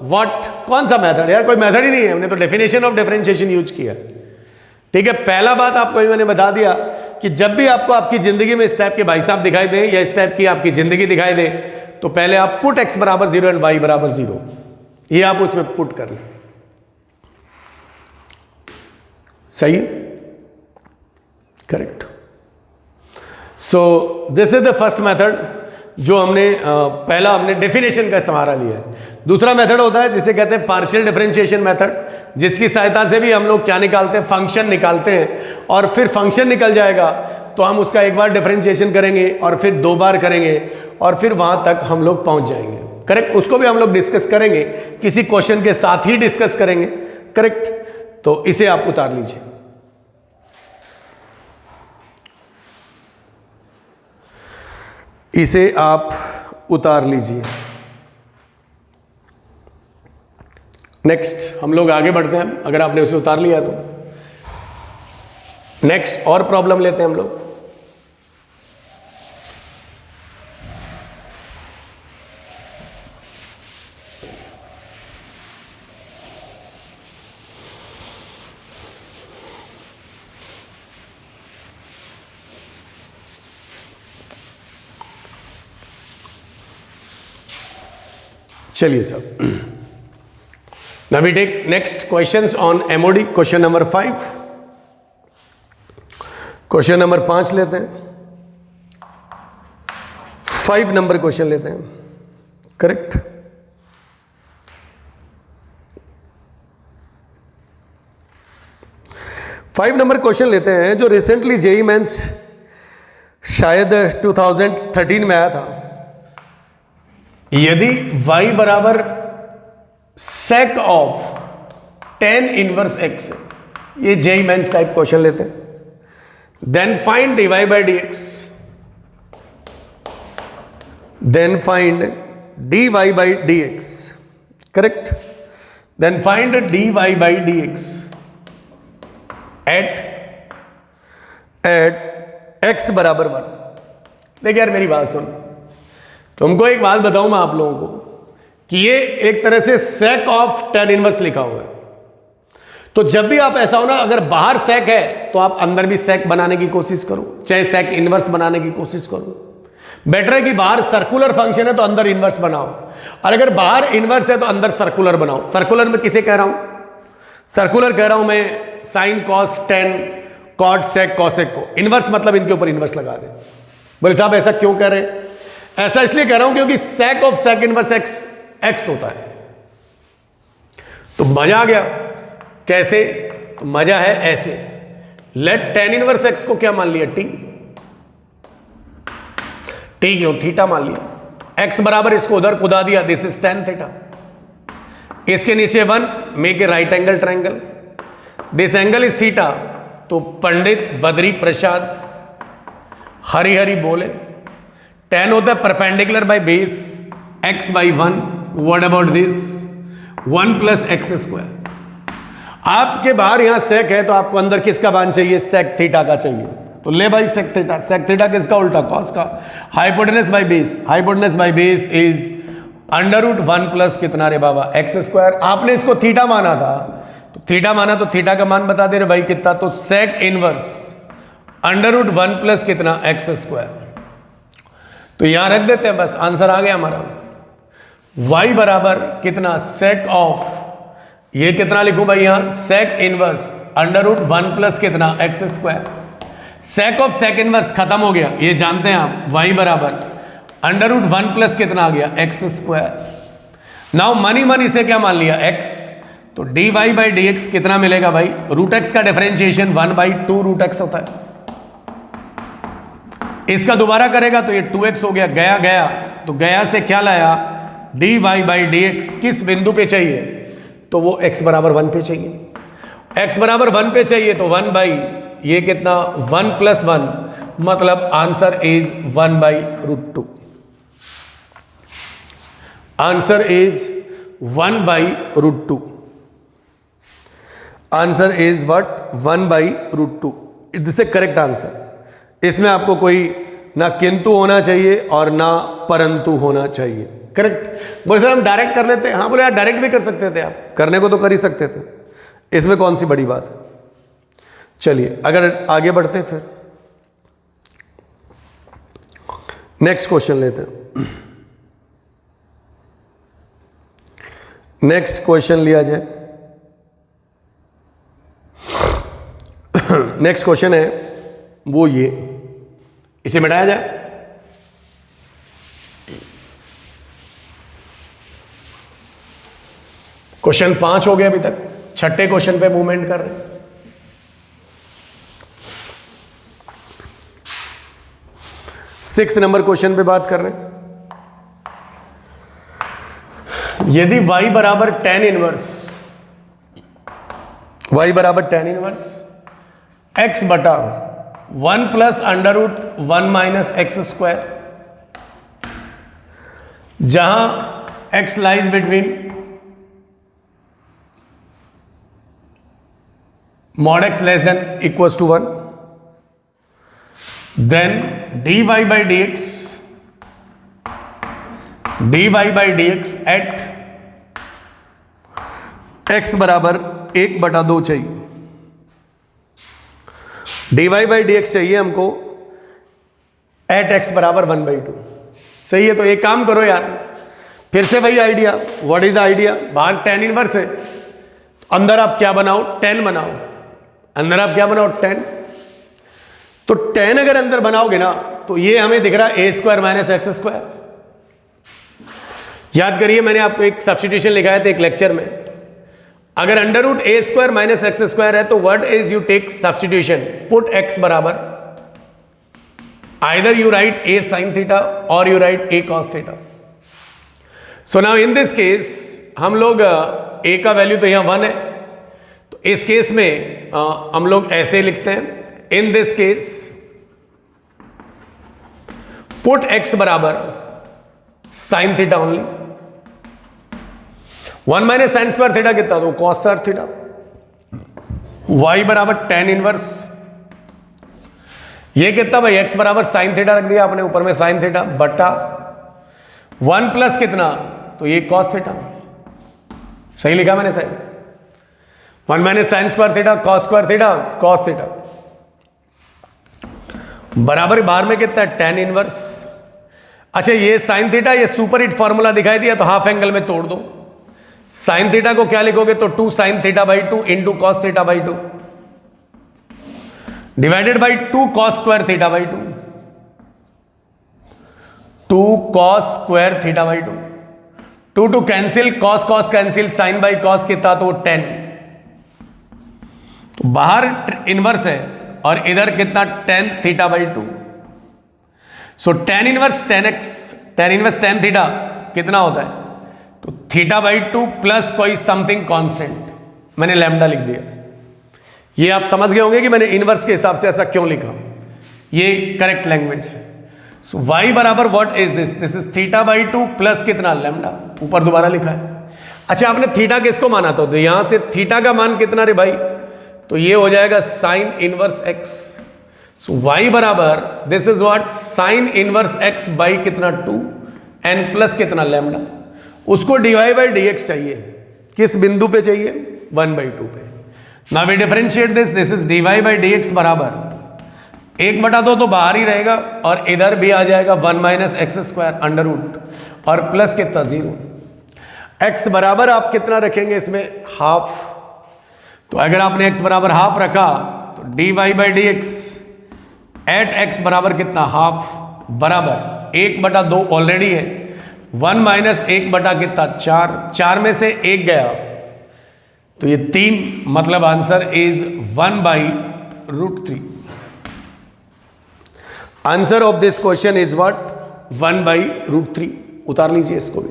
what, कौन सा मेथड यार, कोई मेथड ही नहीं है, हमने तो डेफिनेशन ऑफ डिफरेंशिएशन यूज किया, ठीक है। पहला बात आपको मैंने बता दिया कि जब भी आपको आपकी जिंदगी में इस टाइप के भाई साहब दिखाई दे या इस टाइप की आपकी जिंदगी दिखाई दे, तो पहले आप पुट x बराबर 0 एंड y बराबर 0, ये आप उसमें पुट कर लें। सही, correct. So this is the first method जो हमने पहला हमने डेफिनेशन का सहारा लिया है। दूसरा मेथड होता है जिसे कहते हैं पार्शियल डिफरेंशिएशन मेथड, जिसकी सहायता से भी हम लोग क्या निकालते हैं, फंक्शन निकालते हैं, और फिर फंक्शन निकल जाएगा तो हम उसका एक बार डिफरेंशिएशन करेंगे और फिर 2 बार करेंगे और फिर वहां तक हम लोग पहुंच जाएंगे। करेक्ट, उसको भी हम लोग डिस्कस करेंगे, किसी क्वेश्चन के साथ ही डिस्कस करेंगे। करेक्ट, तो इसे आप उतार लीजिए। इसे आप उतार लीजिए। नेक्स्ट हम लोग आगे बढ़ते हैं। अगर आपने उसे उतार लिया तो नेक्स्ट और प्रॉब्लम लेते हैं हम लोग। चलिए सब, now we take next questions on MOD, question number 5। Question number 5 लेते हैं, 5 नंबर क्वेश्चन लेते हैं। करेक्ट, फाइव नंबर क्वेश्चन लेते हैं जो रिसेंटली जेईई मेंस शायद 2013 में आया था। यदि y बराबर sec of tan inverse x, ये जेईई मेंस टाइप क्वेश्चन लेते हैं। Then find dy by dx, then find dy by dx। Correct, then find dy by dx at x बराबर 1। देखिए यार मेरी बात सुन, तुमको एक बात बताऊं मैं आप लोगों को कि ये एक तरह से sec ऑफ tan इनवर्स लिखा हुआ है। तो जब भी आप ऐसा हो ना, अगर बाहर sec है तो आप अंदर भी sec बनाने की कोशिश करो, चाहे sec इनवर्स बनाने की कोशिश करो। बेटर है कि बाहर सर्कुलर फंक्शन है तो अंदर इनवर्स बनाओ, और अगर बाहर इनवर्स है तो अंदर सर्कुलर बनाओ। सर्कुलर में किसे कह रहा हूं? सर्कुलर कह रहा हूं मैं sin cos tan cot sec cosec को। इनवर्स मतलब इनके ऊपर इनवर्स लगा दे। बोले साहब ऐसा क्यों कह रहे हैं? ऐसा इसलिए कह रहा हूं क्योंकि sec of sec inverse x होता है। तो मजा आ गया। कैसे? तो मजा है ऐसे, लेट tan इनवर्स x को क्या मान लिया? t क्यों? थीटा मान लिया। x बराबर इसको उधर कुदा दिया, दिस इज tan थीटा। इसके नीचे 1, make a right angle triangle, this angle is theta. तो पंडित बद्री प्रसाद हरी हरी बोले tan होता है perpendicular by base x by 1। What about this 1 plus X square. आपके बाहर यहां sec है तो आपको अंदर किसका मान चाहिए? sec थीटा का चाहिए। तो ले भाई sec थीटा। sec थीटा किसका? उल्टा cos का। Hypotenuse by base, hypotenuse by base is under root 1 plus कितना रे बाबा? X square. आपने इसको थीटा माना था, तो थीटा माना तो थीटा का मान बता दे रहे भाई कितना? तो sec inverse under root 1 plus कितना? X square. तो यहां रख देते हैं, बस आंसर आ गया हमारा। y बराबर कितना? sec ऑफ, ये कितना लिखूं भाई यहां? sec inverse under root 1 plus कितना? X square. sec of sec inverse खत्म हो गया, ये जानते हैं आप। y बराबर अंडर रूट 1 प्लस कितना आ गया? X square. नाउ मनी मन इसे क्या मान लिया? x। तो dy बाई dx कितना मिलेगा भाई? रूट x का डिफरेंशिएशन 1/2 रूट x होता है। इसका दोबारा करेगा तो ये 2x हो गया, गया गया तो गया से क्या लाया? dy बाई dx किस बिंदु पे चाहिए? तो वो x बराबर 1 पे चाहिए। x बराबर 1 पे चाहिए तो 1 बाई ये कितना? 1 प्लस 1, मतलब answer is 1 by root 2। Answer is 1 by root 2। Answer is what? 1 by root 2। This is correct answer. इसमें आपको कोई ना किंतु होना चाहिए और ना परंतु होना चाहिए। करेक्ट। बोले सर हम डायरेक्ट कर लेते हैं। हाँ बोले यार डायरेक्ट भी कर सकते थे, आप करने को तो कर ही सकते थे, इसमें कौन सी बड़ी बात है। चलिए अगर आगे बढ़ते हैं, फिर नेक्स्ट क्वेश्चन लेते हैं। नेक्स्ट क्वेश्चन लिया जाए। नेक्स्ट क्वेश्चन है वो ये, इसे मिटाया जाए। क्वेश्चन 5 हो गया अभी तक, छठे क्वेश्चन पे मूवमेंट कर रहे हैं। सिक्स नंबर क्वेश्चन पे बात कर रहे हैं। यदि y बराबर tan इनवर्स, y बराबर tan इनवर्स x बटा 1 plus under root 1 minus x square, जहां x lies between mod x less than equals to 1, then dy by dx at x बराबर 1/2 चाहिए। dy by dx चाहिए हमको eight x बराबर 1/2। सही है, तो एक काम करो यार, फिर से वही idea. What is the idea? बाहर tan इनवर्स है, अंदर आप क्या बनाओ? tan बनाओ। अंदर आप क्या बनाओ? tan। तो tan अगर अंदर बनाओगे ना, तो ये हमें दिख रहा है a² माइनस एक्स स्क्वायर। याद करिए, मैंने आपको एक सब्स्टिट्यूशन लिखाया था एक लेक्चर में। अगर under root a² minus x square है, तो what is you take substitution, put x बराबर, either you write a sin theta और you write a cos theta. So now in this case हम लोग a का value तो यहां 1 है, तो इस केस में हम लोग ऐसे लिखते हैं, इन दिस केस पुट x बराबर sine theta only. 1 minus sine square theta कितना, तो कॉस स्क्वायर थीटा। y बराबर tan इनवर्स, ये कितना भाई, x बराबर साइन थीटा रख दिया आपने ऊपर में, साइन थीटा बटा 1 प्लस कितना, तो ये कॉस थीटा। सही लिखा मैंने sine, 1 minus sine square theta cos square theta cos theta बराबर बाहर में कितना है, tan इनवर्स। अच्छा, ये साइन थीटा, ये सुपर हिट फॉर्मूला दिखाई दिया, तो हाफ एंगल में तोड़ दो। साइन थीटा को क्या लिखोगे, तो 2 sine theta by 2 into cos theta by 2 divided by 2 cos square theta by 2, 2 cos square theta by 2, 2 two cancel, cos cos cancel, sine by cos कितना, तो 10। तो बाहर इनवर्स है और इधर कितना, tan theta by 2। So tan inverse tan x, tan inverse tan theta कितना होता है, तो थीटा बाई 2 प्लस कोई समथिंग कांस्टेंट, मैंने लैम्डा लिख दिया। ये आप समझ गए होंगे कि मैंने इनवर्स के हिसाब से ऐसा क्यों लिखा, ये करेक्ट लैंग्वेज है। सो y बराबर what is this, this is theta by 2 plus कितना, लैम्डा, ऊपर दोबारा लिखा है। अच्छा, आपने थीटा किसको माना था, तो यहां से थीटा का मान कितना रे भाई, तो ये हो जाएगा sine inverse x। So y बराबर this is what, sine inverse x by कितना 2 n प्लस कितना लैम्डा, उसको dy बाई dx चाहिए, किस बिंदु पे चाहिए, 1/2 पे। Now we differentiate this, this is dy by dx बराबर 1/2 तो बाहर ही रहेगा और इधर भी आ जाएगा 1 minus x square under root और प्लस कितना 0। x बराबर आप कितना रखेंगे इसमें, हाफ। तो अगर आपने x बराबर हाफ रखा, तो dy by dx at x बराबर कितना, हाफ, बराबर 1/2 ऑलरेडी है, 1 माइनस 1 बटा कितना 4, 4 में से 1 गया तो ये 3, मतलब answer is 1/√3। Answer of this question is what, 1/√3। उतार लीजिए इसको भी।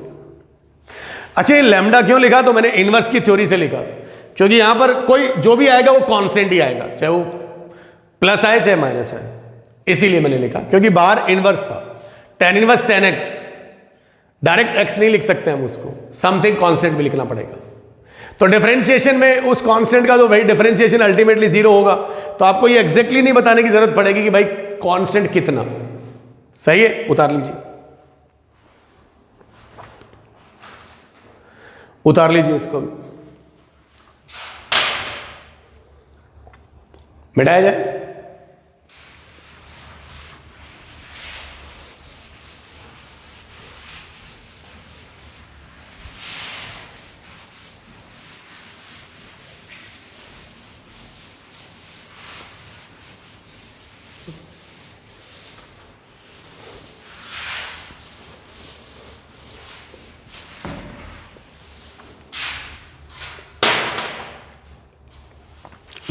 अच्छा, ये लैम्डा क्यों लिखा, तो मैंने इनवर्स की थ्योरी से लिखा, क्योंकि यहां पर कोई जो भी आएगा वो कांस्टेंट ही आएगा, चाहे वो प्लस आए चाहे माइनस आए, इसीलिए मैंने लिखा, क्योंकि बाहर इनवर्स था। tan inverse tan x, direct x नहीं लिख सकते हम उसको, समथिंग कांस्टेंट भी लिखना पड़ेगा। तो डिफरेंशिएशन में उस कांस्टेंट का तो भाई डिफरेंशिएशन अल्टीमेटली 0 होगा, तो आपको ये एग्जैक्टली नहीं बताने की जरूरत पड़ेगी कि भाई कांस्टेंट कितना। सही है, उतार लीजिए, उतार लीजिए इसको भी, मिटाया जाए।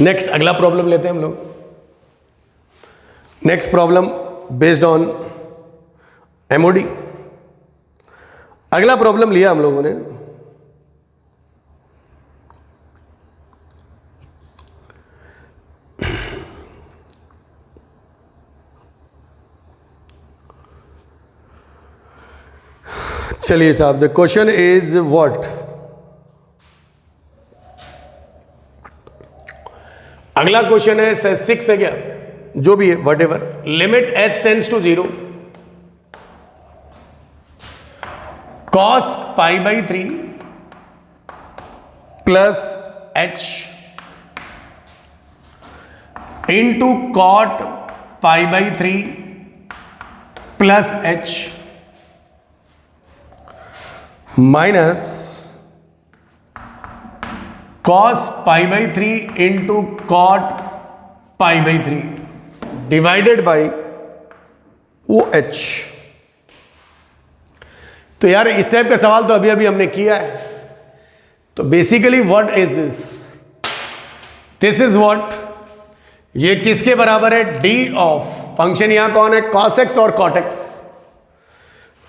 नेक्स्ट अगला प्रॉब्लम लेते हैं हम लोग। Next problem based on MOD. अगला प्रॉब्लम लिया हम लोगों ने, चलिए साहब, द क्वेश्चन इज व्हाट। अगला क्वेश्चन है 6 है क्या, जो भी है whatever, limit h tends to 0 cos pi by 3 plus h into cot pi by 3 plus h minus cos pi by 3 into cot pi by 3 divided by वो h। तो यार इस टाइप का सवाल तो अभी अभी हमने किया है। तो basically what is this, this is what, ये किसके बराबर है, d ऑफ फंक्शन यहां कौन है, cos x और cot x।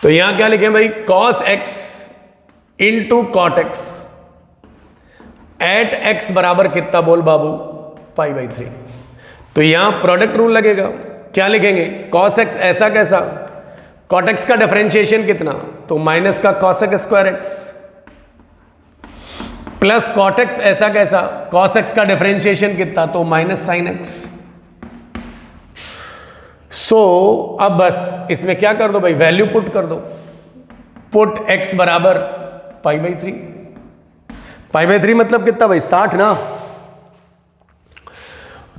तो यहां क्या लिखें भाई, cos x into cot x at x बराबर कितना बोल बाबू, पाई बाई 3। तो यहां प्रोडक्ट रूल लगेगा, क्या लिखेंगे, cos x ऐसा कैसा, cot x का डिफरेंशिएशन कितना, तो माइनस का cos x square x plus cot x ऐसा कैसा, cos x का डिफरेंशिएशन कितना, तो माइनस साइन एक्स। सो अब बस इसमें क्या कर दो भाई, वैल्यू पुट कर दो, पुट x बराबर पाई बाई 3। पाई बाई 3 मतलब कितना भाई, 60 ना।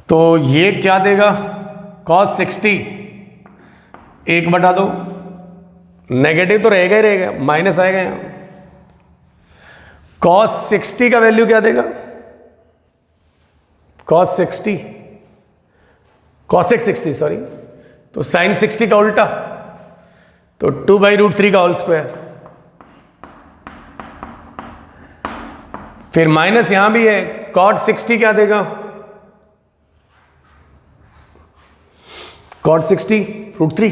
तो ये क्या देगा, cos 60 1/2, नेगेटिव तो रहेगा ही रहेगा, माइनस आएगा यहां। cos 60 का वैल्यू क्या देगा, cos x 60 सॉरी, तो sin 60 का उल्टा, तो 2/√3 का होल स्क्वायर। फिर माइनस यहां भी है, cot 60 क्या देगा, cot 60 √3।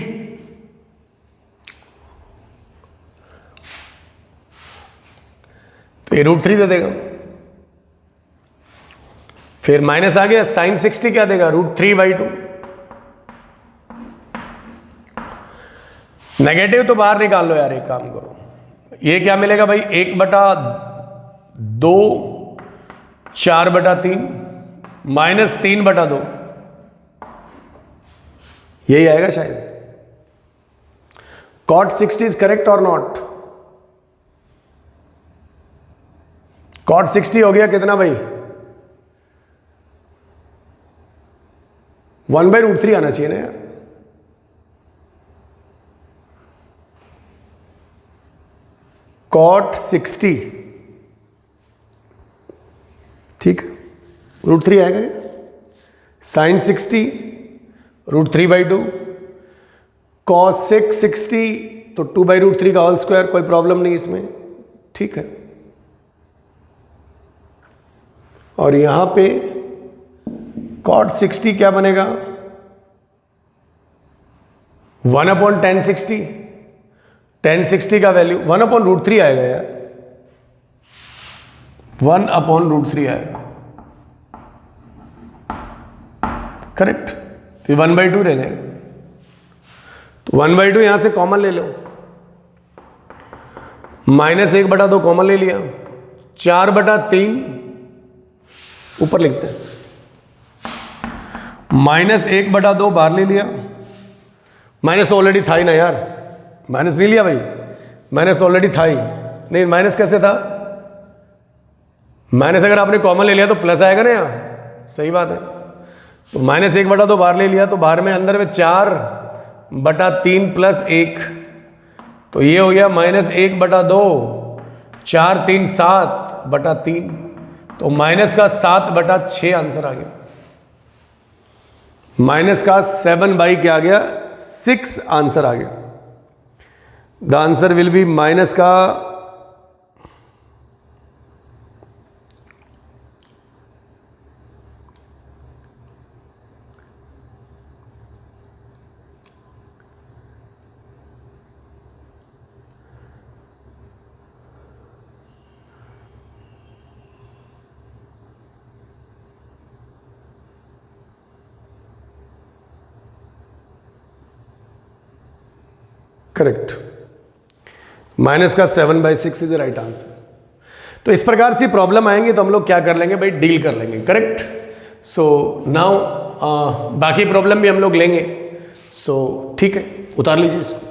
तो ये √3 दे देगा। फिर माइनस आ गया, sin 60 क्या देगा, √3/2। नेगेटिव तो बाहर निकाल लो यार, एक काम करो, ये क्या मिलेगा भाई, 1/2 4/3 माइनस 3/2, यही आएगा शायद। cot 60 इज करेक्ट और नॉट, cot 60 हो गया कितना भाई, 1/√3 आना चाहिए ना यार। cot 60 ठीक है, √3 आएगा, sin 60 √3/2, cos 60 तो 2/√3 का होल स्क्वायर, कोई प्रॉब्लम नहीं इसमें, ठीक है। और यहां पे cot 60 क्या बनेगा, 1/tan 60, tan 60 का वैल्यू 1/√3 आएगा यार, 1/√3 आएगा, करेक्ट। तो 1/2 रह जाएगा, तो 1/2 यहां से कॉमन ले लो, माइनस 1/2 कॉमन ले लिया, 4/3 ऊपर लिखते हैं, माइनस 1/2 बाहर ले लिया, माइनस तो ऑलरेडी था ही ना यार, माइनस नहीं लिया भाई, माइनस तो ऑलरेडी था ही नहीं, माइनस कैसे था, माइनस अगर आपने कॉमन ले लिया तो प्लस आएगा ना यहाँ, सही बात है। तो माइनस 1/2 बाहर ले लिया, तो बाहर में अंदर में 4/3 प्लस 1, तो ये हो गया माइनस 1/2, 4 3 7/3, तो माइनस का 7/6 आंसर आ गया, माइनस का 7 क्या आ गया, 6 आंसर आ गया। The answer will be minus का करेक्ट, माइनस का 7/6 इज द राइट आंसर। तो इस प्रकार से प्रॉब्लम आएंगे तो हम लोग क्या कर लेंगे भाई, डील कर लेंगे। करेक्ट। सो नाउ बाकी प्रॉब्लम भी हम लोग लेंगे। सो ठीक है, उतार लीजिए इसको।